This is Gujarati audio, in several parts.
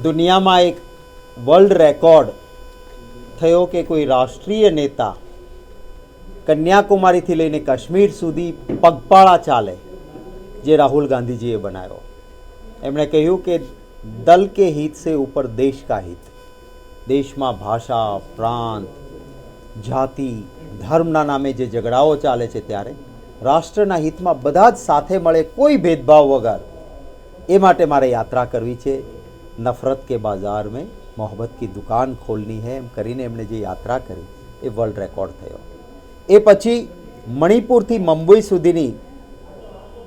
દુનિયામાં એક વર્લ્ડ રેકોર્ડ થયો કે કોઈ રાષ્ટ્રીય નેતા કન્યાકુમારીથી લઈને કાશ્મીર સુધી પગપાળા ચાલે, જે રાહુલ ગાંધીજીએ બનાવ્યો. એમણે કહ્યું કે દલ કે હિત સે ઉપર દેશ કા હિત. દેશમાં ભાષા, પ્રાંત, જાતિ, ધર્મના નામે જે ઝઘડાઓ ચાલે છે, ત્યારે રાષ્ટ્રના હિતમાં બધા જ સાથે મળે, કોઈ ભેદભાવ વગર. એ માટે મારે યાત્રા કરવી છે. નફરત કે બાજાર મેં મોહબ્બત કી દુકાન ખોલની હૈ, એમ કરીને એમણે જે યાત્રા કરી એ વર્લ્ડ રેકોર્ડ થયો. એ પછી મણિપુરથી મુંબઈ સુધીની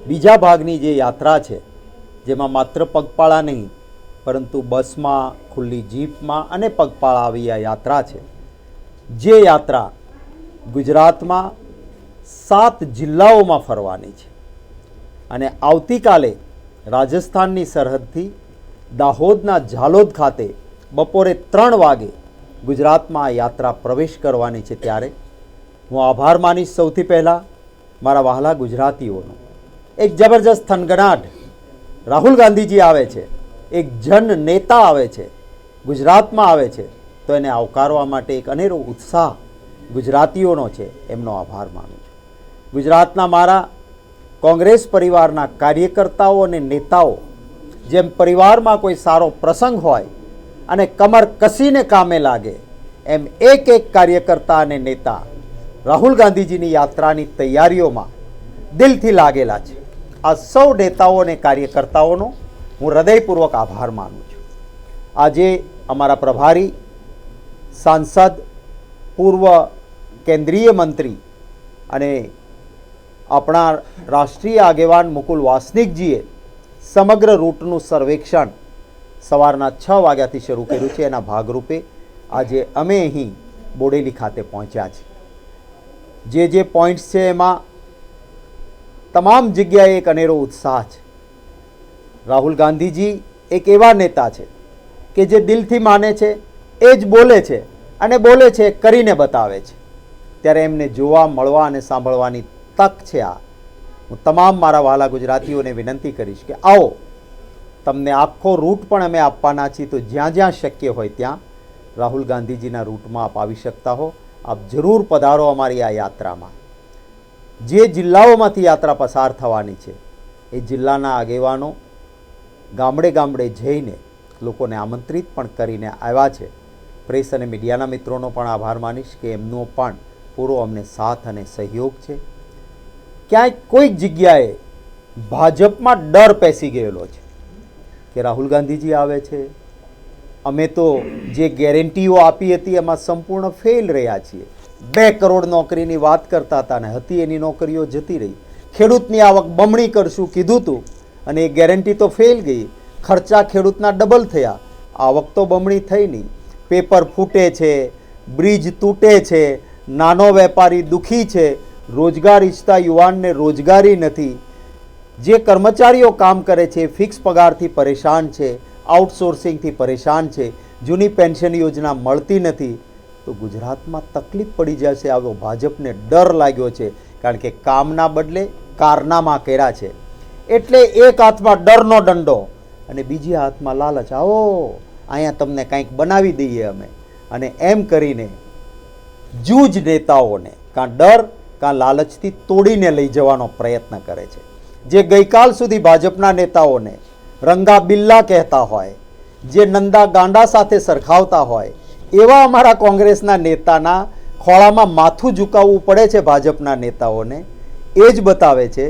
બીજા ભાગની જે યાત્રા છે, જેમાં માત્ર પગપાળા નહીં પરંતુ બસમાં, ખુલ્લી જીપમાં અને પગપાળા આવી આ યાત્રા છે. જે યાત્રા ગુજરાતમાં 7 જિલ્લાઓમાં ફરવાની છે અને આવતીકાલે રાજસ્થાનની સરહદથી દાહોદના ઝાલોદ ખાતે બપોરે 3 વાગે ગુજરાતમાં આ યાત્રા પ્રવેશ કરવાની છે. ત્યારે હું આભાર માનીશ સૌથી પહેલાં મારા વહાલા ગુજરાતીઓનો. એક જબરજસ્ત થનગનાટ. રાહુલ ગાંધીજી આવે છે, એક જન નેતા આવે છે, ગુજરાતમાં આવે છે, તો એને આવકારવા માટે એક અનેરો ઉત્સાહ ગુજરાતીઓનો છે. એમનો આભાર માનું છું. ગુજરાતના મારા કોંગ્રેસ પરિવારના કાર્યકર્તાઓ અને નેતાઓ, જેમ પરિવારમાં કોઈ સારો પ્રસંગ હોય અને કમર કસીને કામે લાગે, એમ એક એક કાર્યકર્તા અને નેતા રાહુલ ગાંધીજીની યાત્રાની તૈયારીઓમાં દિલથી લાગેલા છે. આ સૌ નેતાઓ અને કાર્યકર્તાઓનો હું હૃદયપૂર્વક આભાર માનું છું. આજે અમારા પ્રભારી સાંસદ, પૂર્વ કેન્દ્રીય મંત્રી અને આપણા રાષ્ટ્રીય આગેવાન મુકુલ વાસનિકજીએ સમગ્ર રૂટનું સર્વેક્ષણ સવારના 6 વાગ્યાથી શરૂ કર્યું છે. એના ભાગરૂપે આજે અમે અહીં બોડેલી ખાતે પહોંચ્યા છીએ. જે પોઈન્ટ્સ છે એમાં તમામ જગ્યાએ એક અનેરો ઉત્સાહ છે. રાહુલ ગાંધીજી એક એવા નેતા છે કે જે દિલથી માને છે, એ જ બોલે છે અને બોલે છે કરીને બતાવે છે. ત્યારે એમને જોવા, મળવા અને સાંભળવાની તક છે. આ હું તમામ મારા વહાલા ગુજરાતીઓને વિનંતી કરીશ કે આવો, તમને આખો રૂટ પણ અમે આપવાના છીએ. તો જ્યાં જ્યાં શક્ય હોય ત્યાં રાહુલ ગાંધીજીના રૂટમાં આપ આવી શકતા હો. આપ જરૂર પધારો અમારી આ યાત્રામાં. જે જિલ્લાઓમાંથી યાત્રા પસાર થવાની છે, એ જિલ્લાના આગેવાનો ગામડે ગામડે જઈને લોકોને આમંત્રિત પણ કરીને આવ્યા છે. પ્રેસ અને મીડિયાના મિત્રોનો પણ આભાર માનીશ કે એમનો પણ પૂરો અમને સાથ અને સહયોગ છે. ક્યાંય કોઈક જગ્યાએ ભાજપમાં ડર પેસી ગયેલો છે કે રાહુલ ગાંધીજી આવે છે, અમે તો જે ગેરંટીઓ આપી હતી એમાં સંપૂર્ણ ફેલ રહ્યા છીએ. 2 કરોડ નોકરીની વાત કરતા હતા ને હતી એની નોકરીઓ જતી રહી. ખેડૂતની આવક બમણી કરશું કીધું હતું અને એ ગેરંટી તો ફેલ ગઈ. ખર્ચા ખેડૂતના ડબલ થયા, આવક તો બમણી થઈ નહીં. પેપર ફૂટે છે, બ્રિજ તૂટે છે, નાનો વેપારી દુઃખી છે, રોજગાર ઈચ્છતા યુવાનને રોજગારી નથી. જે કર્મચારીઓ કામ કરે છે ફિક્સ પગારથી પરેશાન છે, આઉટસોર્સિંગથી પરેશાન છે, જૂની પેન્શન યોજના મળતી નથી. તો ગુજરાતમાં તકલીફ પડી જશે, આવો ભાજપને ડર લાગ્યો છે. કારણ કે કામના બદલે કારનામા કર્યા છે. એટલે એક હાથમાં ડરનો દંડો અને બીજી હાથમાં લાલચ. આવો અહીંયા તમને કંઈક બનાવી દઈએ અમે, અને એમ કરીને જૂજ નેતાઓને કાં ડર કાં લાલચથી તોડીને લઈ જવાનો પ્રયત્ન કરે છે. જે ગઈકાલ સુધી ભાજપના નેતાઓને રંગા બિલ્લા કહેતા હોય, જે નંદા ગાંડા સાથે સરખાવતા હોય, એવા અમારા કોંગ્રેસના નેતાના ખોળામાં માથું ઝુકાવવું પડે છે ભાજપના નેતાઓને. એ જ બતાવે છે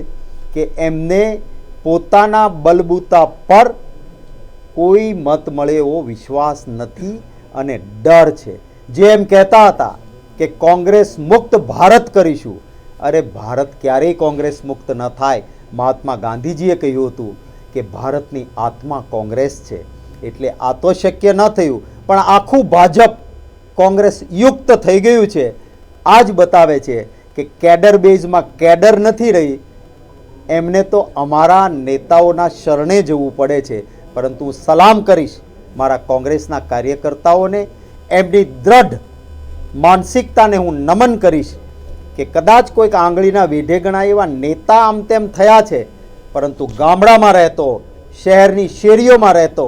કે એમને પોતાના બલબૂતા પર કોઈ મત મળે એવો વિશ્વાસ નથી અને ડર છે. જે એમ કહેતા હતા કે કોંગ્રેસ મુક્ત ભારત કરીશું. અરે ભારત ક્યારેય કોંગ્રેસ મુક્ત ન થાય. મહાત્મા ગાંધીજીએ કહ્યું હતું કે ભારતની આત્મા કોંગ્રેસ છે. એટલે આ તો શક્ય ન થયું, પણ આખું ભાજપ કોંગ્રેસ યુક્ત થઈ ગયું છે. આ જ બતાવે છે કે કેડર બેઝમાં કેડર નથી રહી. એમને તો અમારા નેતાઓના શરણે જવું પડે છે. પરંતુ હું સલામ કરીશ મારા કોંગ્રેસના કાર્યકર્તાઓને. એમની દ્રઢ માનસિકતાને હું નમન કરીશ કે કદાચ કોઈક આંગળીના વેઢે ગણાય એવા નેતા આમ તેમ થયા છે, પરંતુ ગામડામાં રહેતો, શહેરની શેરીઓમાં રહેતો,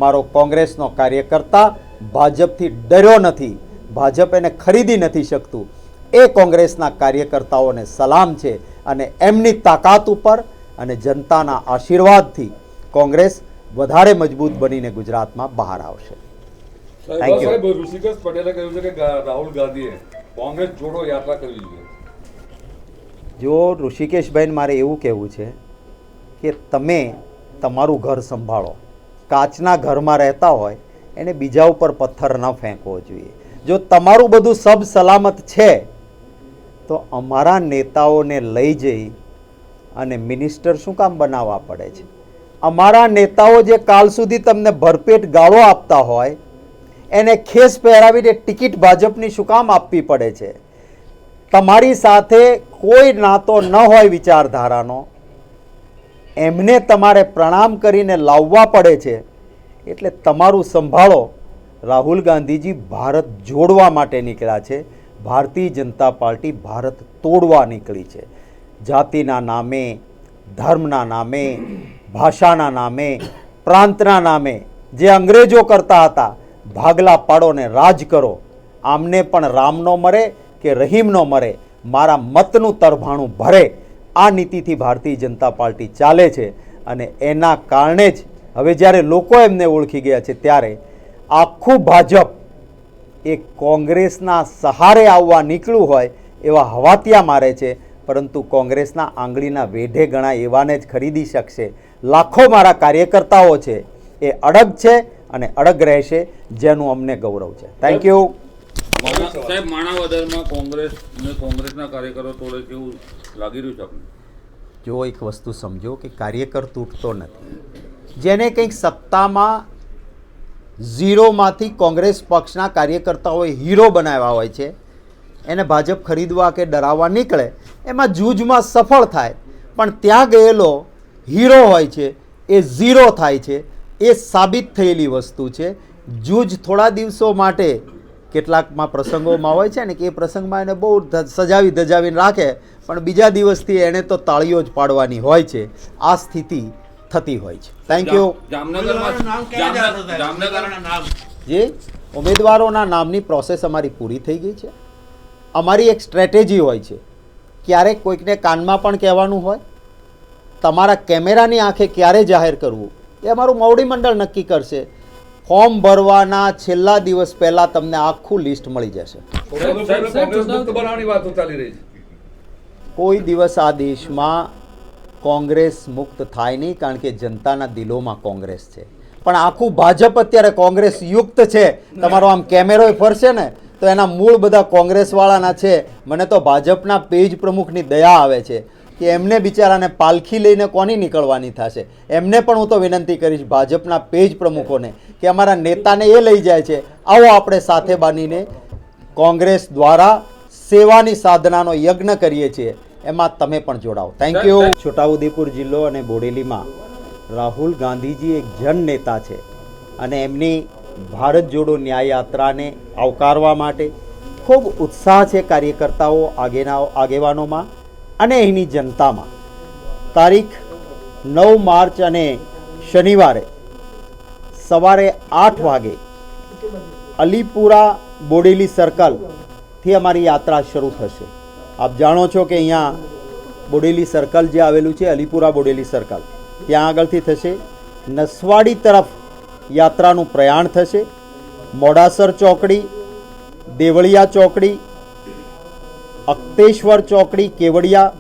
મારો કોંગ્રેસનો કાર્યકર્તા ભાજપથી ડર્યો નથી, ભાજપ એને ખરીદી નથી શકતું. એ કોંગ્રેસના કાર્યકર્તાઓને સલામ છે અને એમની તાકાત ઉપર અને જનતાના આશીર્વાદથી કોંગ્રેસ વધારે મજબૂત બનીને ગુજરાતમાં બહાર આવશે. Thank you. ઋષિકેશ પટેલે કહ્યું છે કે રાહુલ ગાંધીએ કોંગ્રેસ જોડો યાત્રા કરવી જોઈએ. જો ઋષિકેશભાઈને મારે એવું કહેવું છે કે તમે તમારું ઘર સંભાળો. કાચના ઘરમાં રહેતા હોય એને બીજા ઉપર પથ્થર ન ફેંકવો જોઈએ. જો તમારું બધું સબ સલામત છે તો અમારા નેતાઓને લઈ જઈ અને મિનિસ્ટર શું કામ બનાવવા પડે છે? અમારા નેતાઓ જે કાલ સુધી તમને ભરપેટ ગાળો આપતા હોય એને ખેસ પહેરાવીને ટિકિટ ભાજપની શું કામ આપવી પડે છે? તમારી સાથે કોઈ નાતો ન હોય વિચારધારાનો, એમને તમારે પ્રણામ કરીને લાવવા પડે છે. એટલે તમારું સંભાળો. રાહુલ ગાંધીજી ભારત જોડવા માટે નીકળ્યા છે, ભારતીય જનતા પાર્ટી ભારત તોડવા નીકળી છે. જાતિના નામે, ધર્મના નામે, ભાષાના નામે, પ્રાંતના નામે જે અંગ્રેજો કરતા હતા, ભાગલા પાડો ને રાજ કરો. આમને પણ રામ નો મરે કે રહીમ નો મરે, મારા મતનું તરભાણું ભરે, આ નીતિથી ભારતીય જનતા પાર્ટી ચાલે છે. અને એના કારણે જ હવે જ્યારે લોકો એમને ઓળખી ગયા છે ત્યારે આખું ભાજપ એ કોંગ્રેસના સહારે આવવા નીકળ્યું હોય એવા હવાતિયા મારે છે. પરંતુ કોંગ્રેસના આંગળીના વેઢે ગણાય એવાને જ ખરીદી શકશે. લાખો મારા કાર્યકર્તાઓ છે એ અડગ છે અને અડગ રહેશે, જેનું અમને ગૌરવ છે. Thank you. સાહેબ, માણાવદરમાં કોંગ્રેસના કાર્યકરો તોડે કેવું લાગી રહ્યું છે આપને? જો એક વસ્તુ સમજો કે કાર્યકર તૂટતો નથી. જેને કંઈક સત્તામાં ઝીરોમાંથી કોંગ્રેસ પક્ષના કાર્યકર્તાઓએ હીરો બનાવ્યા હોય છે, એને ભાજપ ખરીદવા કે ડરાવવા નીકળે, એમાં જૂજમાં સફળ થાય. પણ ત્યાં ગયેલો હીરો હોય છે એ ઝીરો થાય છે. એ સાબિત થયેલી વસ્તુ છે. જૂજ થોડા દિવસો માટે કેટલાકમાં પ્રસંગોમાં હોય છે ને કે એ પ્રસંગમાં એને બહુ સજાવી ધજાવીને રાખે, પણ બીજા દિવસથી એણે તો તાળીઓ જ પાડવાની હોય છે. આ સ્થિતિ થતી હોય છે. Thank you. જે ઉમેદવારોના નામની પ્રોસેસ અમારી પૂરી થઈ ગઈ છે. અમારી એક સ્ટ્રેટેજી હોય છે. ક્યારેક કોઈકને કાનમાં પણ કહેવાનું હોય, તમારા કેમેરાની આંખે ક્યારે જાહેર કરવું એ અમારું મોવડી મંડળ નક્કી કરશે. ફોર્મ ભરવાના છેલ્લા દિવસ પહેલા તમને આખું લિસ્ટ મળી જશે. કોઈ દિવસ આ દેશમાં કોંગ્રેસ મુક્ત થાય નહીં, કારણ કે જનતાના દિલોમાં કોંગ્રેસ છે. પણ આખું ભાજપ અત્યારે કોંગ્રેસ યુક્ત છે. તમારો આમ કેમેરો ફરશે ને તો એના મૂળ બધા કોંગ્રેસવાળાના છે. મને તો ભાજપના પેજ પ્રમુખની દયા આવે છે કે એમને બિચારાને પાલખી લઈને કોની નીકળવાની થશે. એમને પણ હું તો વિનંતી કરીશ ભાજપના પેજ પ્રમુખોને કે અમારા નેતાને એ લઈ જાય છે, આવો આપણે સાથે બનીને કોંગ્રેસ દ્વારા સેવાની સાધનાનો યજ્ઞ કરીએ છીએ, એમાં તમે પણ જોડાઓ. Thank you. છોટાઉદેપુર જિલ્લો અને બોડેલીમાં રાહુલ ગાંધીજી એક જન નેતા છે અને એમની ભારત જોડો ન્યાય યાત્રાને આવકારવા માટે ખૂબ ઉત્સાહ છે કાર્યકર્તાઓ આગેવાનોમાં અને અહીંની જનતામાં. તારીખ 9 માર્ચ અને શનિવારે સવારે 8 વાગે અલીપુરા બોડેલી સર્કલથી અમારી યાત્રા શરૂ થશે. આપ જાણો છો કે અહીંયા બોડેલી સર્કલ જે આવેલું છે, અલીપુરા બોડેલી સર્કલ, ત્યાં આગળથી થશે. નસવાડી તરફ યાત્રાનું પ્રયાણ થશે. મોડાસર ચોકડી, દેવળિયા ચોકડી, અક્તેશ્વર ચોકડી, કેવડિયા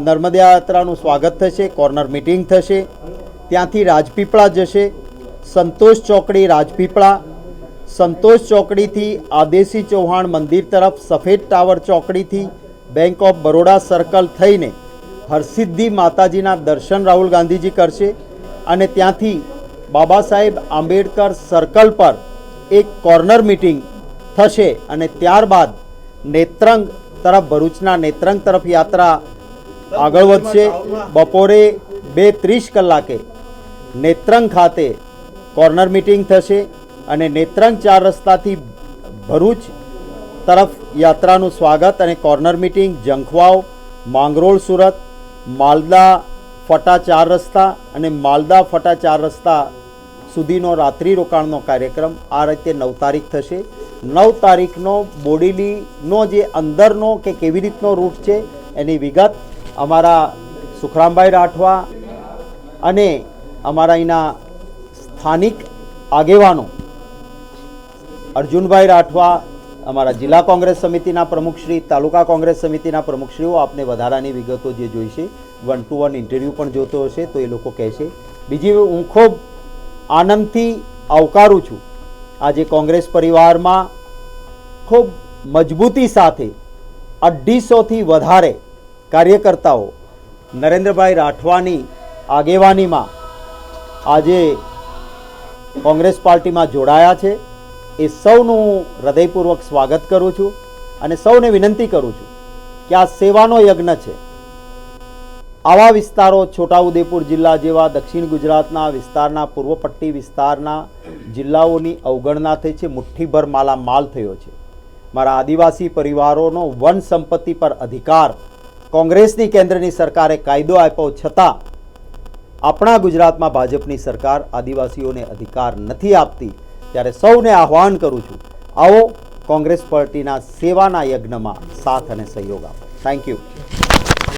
નર્મદા યાત્રાનું સ્વાગત થશે. કોર્નર મિટિંગ થશે. ત્યાંથી રાજપીપળા જશે. સંતોષ ચોકડી રાજપીપળા, સંતોષ ચોકડીથી આદેશી ચૌહાણ મંદિર તરફ, સફેદ ટાવર ચોકડીથી બેંક ઓફ બરોડા સર્કલ થઈને હરસિદ્ધિ માતાજીના દર્શન રાહુલ ગાંધીજી કરશે. અને ત્યાંથી બાબા સાહેબ આંબેડકર સર્કલ પર એક કોર્નર મિટિંગ થશે. અને ત્યારબાદ નેત્રંગ તરફ, ભરૂચના નેત્રંગ તરફ યાત્રા આગળ વધશે. બપોરે 2:30 કલાકે નેત્રંગ ખાતે કોર્નર મિટિંગ થશે અને નેત્રંગ 4 રસ્તાથી ભરૂચ તરફ યાત્રાનું સ્વાગત અને કોર્નર મિટિંગ. જંખવાવ, માંગરોળ સુરત, માલદા ફટા 4 રસ્તા અને માલદા ફટા 4 રસ્તા સુધીનો રાત્રિ રોકાણનો કાર્યક્રમ આ રીતે 9 તારીખ થશે. 9 તારીખનો બોડેલીનો જે અંદરનો કે કેવી રીતનો રૂટ છે એની વિગત અમારા સુખરામભાઈ રાઠવા અને અમારા અહીંના સ્થાનિક આગેવાનો અર્જુનભાઈ રાઠવા, અમારા જિલ્લા કોંગ્રેસ સમિતિના પ્રમુખશ્રી, તાલુકા કોંગ્રેસ સમિતિના પ્રમુખશ્રીઓ આપને વધારાની વિગતો જે જોઈશે, 1-to-1 ઇન્ટરવ્યૂ પણ જોતો હશે તો એ લોકો કહેશે. બીજી હું ખૂબ આનંદથી આવકારું છું આજે કોંગ્રેસ પરિવારમાં ખૂબ મજબૂતી સાથે 250થી વધારે કાર્યકર્તાઓ નરેન્દ્રભાઈ રાઠવાની આગેવાનીમાં આજે કોંગ્રેસ પાર્ટીમાં જોડાયા છે. એ સૌનું હું હૃદયપૂર્વક સ્વાગત કરું છું અને સૌને વિનંતી કરું છું કે આ સેવાનો યજ્ઞ છે. આવા વિસ્તારો છોટાઉદેપુર જિલ્લા જેવા દક્ષિણ ગુજરાતના વિસ્તારના, પૂર્વ પટ્ટી વિસ્તારના જિલ્લાઓની અવગણના થઈ છે, મુઠ્ઠીભર માલામાલ થયો છે. મારા આદિવાસી પરિવારોનો વન સંપત્તિ પર અધિકાર કોંગ્રેસની કેન્દ્રની સરકારે કાયદો આપ્યો છતાં આપણા ગુજરાતમાં ભાજપની સરકાર આદિવાસીઓને અધિકાર નથી આપતી. ત્યારે સૌને આહ્વાન કરું છું, આવો કોંગ્રેસ પાર્ટીના સેવાના યજ્ઞમાં સાથ અને સહયોગ આપો. Thank you.